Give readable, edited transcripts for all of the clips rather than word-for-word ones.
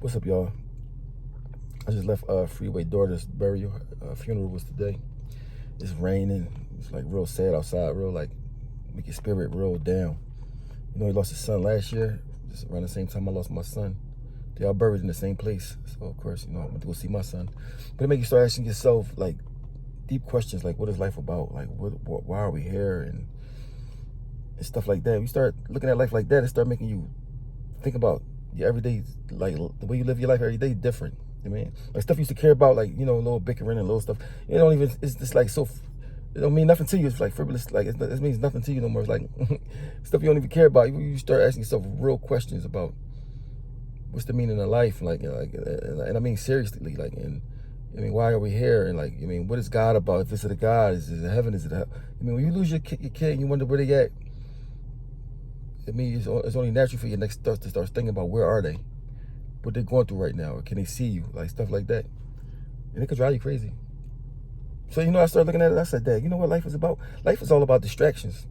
What's up, y'all? I just left Freeway daughter's burial. Funeral was today. It's raining. It's like real sad outside. Real like make your spirit real down. You know, he lost his son last year. Just around the same time I lost my son. They all buried in the same place. So of course, you know, I went to go see my son. But it make you start asking yourself like deep questions, like what is life about? Like why are we here and stuff like that. You start looking at life like that, it start making you think about your everyday, like the way you live your life every day different. I mean, like stuff you used to care about, like, you know, a little bickering and little stuff. It don't even, it's just like so, it don't mean nothing to you. It's like frivolous, like it means nothing to you no more. It's like stuff you don't even care about. You start asking yourself real questions about what's the meaning of life, and I mean seriously, like, and I mean, why are we here? And like, I mean, what is God about? If it's a God, is it heaven? Is it hell? I mean, when you lose your kid and you wonder where they at, I mean, it's only natural for your next stuff to start thinking about where are they, what they're going through right now, or can they see you, like stuff like that, and it could drive you crazy. So you know, I started looking at it. I said, Dad, you know what life is about? Life is all about distractions.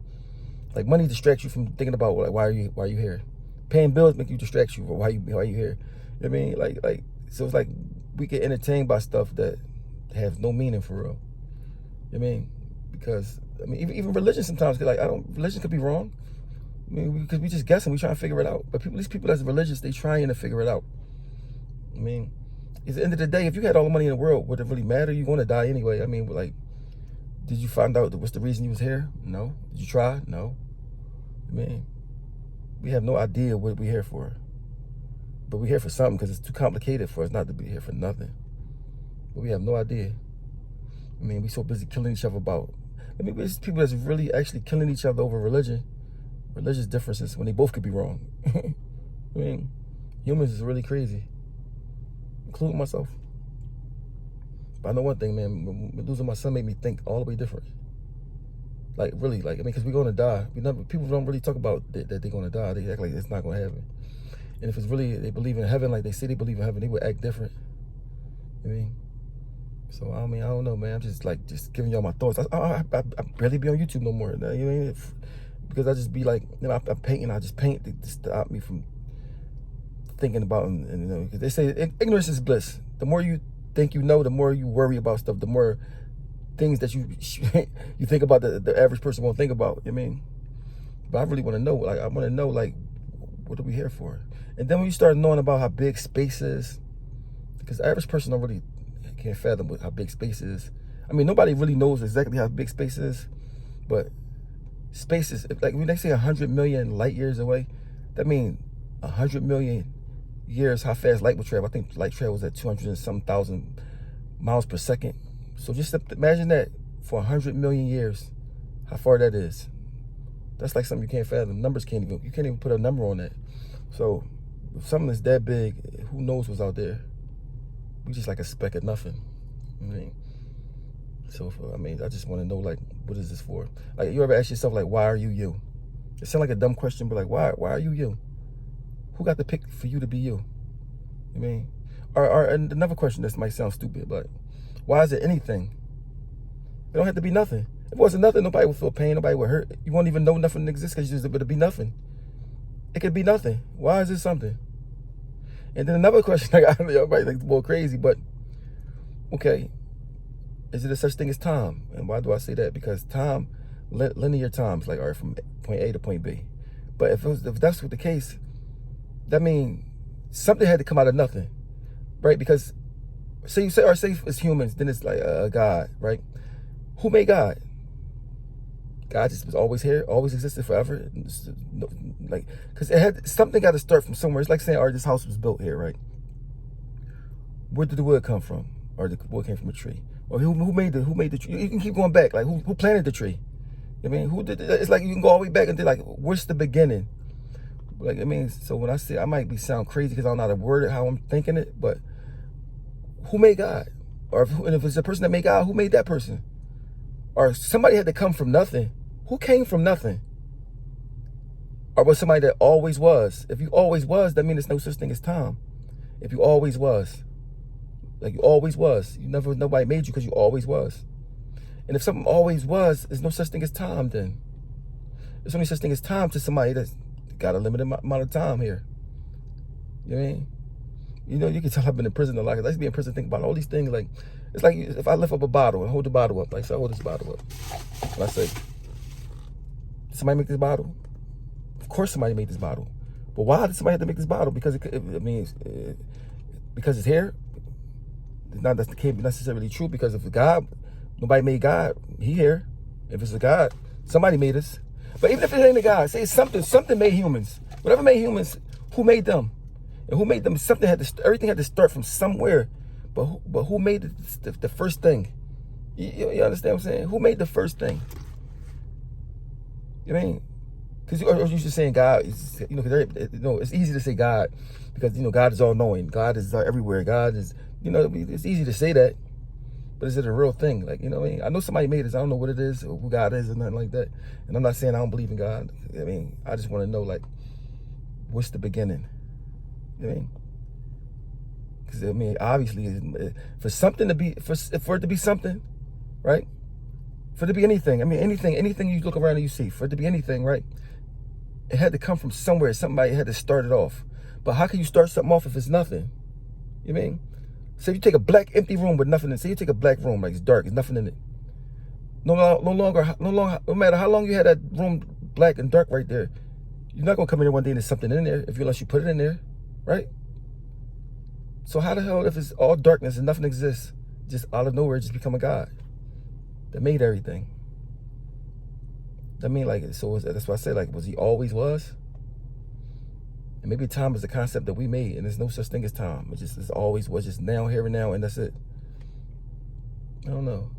Like money distracts you from thinking about like why are you here? Paying bills make you distract you. Why you here? You know what I mean, like so it's like we get entertained by stuff that has no meaning for real. You know what I mean, because I mean even religion sometimes like religion could be wrong. I mean, because we just guessing, we trying to figure it out. But these people that's religious, they trying to figure it out. I mean, at the end of the day, if you had all the money in the world, would it really matter? You're going to die anyway. I mean, like, did you find out what's the reason you was here? No. Did you try? No. I mean, we have no idea what we're here for. But we're here for something because it's too complicated for us not to be here for nothing. But we have no idea. I mean, we so busy killing each other about, I mean, there's people that's really actually killing each other over religion. Religious differences when they both could be wrong. I mean, humans is really crazy, including myself. But I know one thing, man, losing my son made me think all the way different. Like, really, like, I mean, because we're going to die. People don't really talk about that they're going to die. They act like it's not going to happen. And if it's really, they believe in heaven, like they say they believe in heaven, they would act different. I mean, so, I mean, I don't know, man. I'm just giving y'all my thoughts. I barely be on YouTube no more. You know what I mean? Because I just be like, you know, I'm painting. I just paint to stop me from thinking about, and you know, because they say ignorance is bliss. The more you think you know, the more you worry about stuff. The more things that you you think about the average person won't think about. You know what I mean? But I really want to know. Like, I want to know, like, what are we here for? And then when you start knowing about how big space is, because the average person can't fathom how big space is. I mean, nobody really knows exactly how big space is, but space is, like when they say 100 million light years away, that means 100 million years how fast light will travel. I think light travels at 200 and some thousand miles per second. So just imagine that for 100 million years, how far that is. That's like something you can't fathom. Numbers you can't even put a number on that. So if something is that big, who knows what's out there? We just like a speck of nothing. I mean, so, I mean, I just want to know, like, what is this for? Like, you ever ask yourself, like, why are you you? It sounds like a dumb question, but, like, why are you you? Who got the pick for you to be you? I mean, or another question that might sound stupid, but why is it anything? It don't have to be nothing. If it wasn't nothing, nobody would feel pain, nobody would hurt. You won't even know nothing exists because it would be nothing. It could be nothing. Why is it something? And then another question, like, everybody thinks it's more crazy, but, okay. Is it a such thing as time? And why do I say that? Because time, linear times, like, are from point A to point B. But if that's the case, that means something had to come out of nothing, right? Because say it's humans, then it's like a God, right? Who made God? God just was always here, always existed forever. Like, because something got to start from somewhere. It's like saying, all right, this house was built here, right? Where did the wood come from? Or the wood came from a tree? Or who made the tree? You can keep going back. Like, who planted the tree? I mean, who did it? It's like you can go all the way back and like, what's the beginning? Like, I mean, so when I say, I might sound crazy because I don't know how to word it, how I'm thinking it, but who made God? Or if it's a person that made God, who made that person? Or somebody had to come from nothing. Who came from nothing? Or was somebody that always was? If you always was, that means there's no such thing as time. If you always was. Like, you always was. Nobody made you because you always was. And if something always was, there's no such thing as time then. There's only such thing as time to somebody that's got a limited amount of time here. You know what I mean? You know, you can tell I've been in prison a lot. I used to be in prison thinking about all these things. Like, it's like if I lift up a bottle and hold the bottle up. Like, so I hold this bottle up. And I say, did somebody make this bottle? Of course somebody made this bottle. But why did somebody have to make this bottle? Because because it's here? That can't be necessarily true, because if God, nobody made God, he here. If it's a God, somebody made us. But even if it ain't a God, say something made humans. Whatever made humans, who made them? And who made them? Everything had to start from somewhere. But who made the first thing? You understand what I'm saying? Who made the first thing? You know what I mean? Because you're just saying God, it's easy to say God because, God is all knowing. God is everywhere. God is, it's easy to say that. But is it a real thing? Like, what I mean? I know somebody made this. I don't know what it is or who God is or nothing like that. And I'm not saying I don't believe in God. I mean, I just want to know, like, what's the beginning? You know what I mean? Because, obviously, for something to be, for it to be something, right? For it to be anything. Anything you look around and you see, for it to be anything, right? It had to come from somewhere. Somebody had to start it off. But how can you start something off if it's nothing? You know what I mean? Say you take a black empty room with nothing in it. Say you take a black room, like it's dark, there's nothing in it. No matter how long you had that room black and dark right there, you're not gonna come in there one day and there's something in there unless you put it in there, right? So how the hell, if it's all darkness and nothing exists, just out of nowhere, just become a God that made everything? That mean, like, so that's why I say, like, was he always was? And maybe time is a concept that we made, and there's no such thing as time. It's always was, just now, here and now, and that's it. I don't know.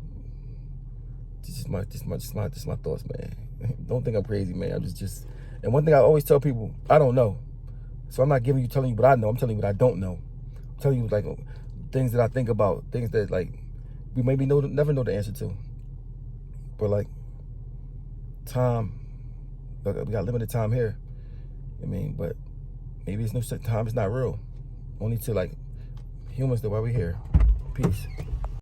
Just my thoughts, man. Don't think I'm crazy, man. I'm just. And one thing I always tell people, I don't know. So I'm not telling you what I know. I'm telling you what I don't know. I'm telling you, like, things that I think about, things that, like, we maybe never know the answer to. But, like, time, we got limited time here. I mean, but maybe it's no such time. It's not real. Only to, like, humans, the why we here. Peace.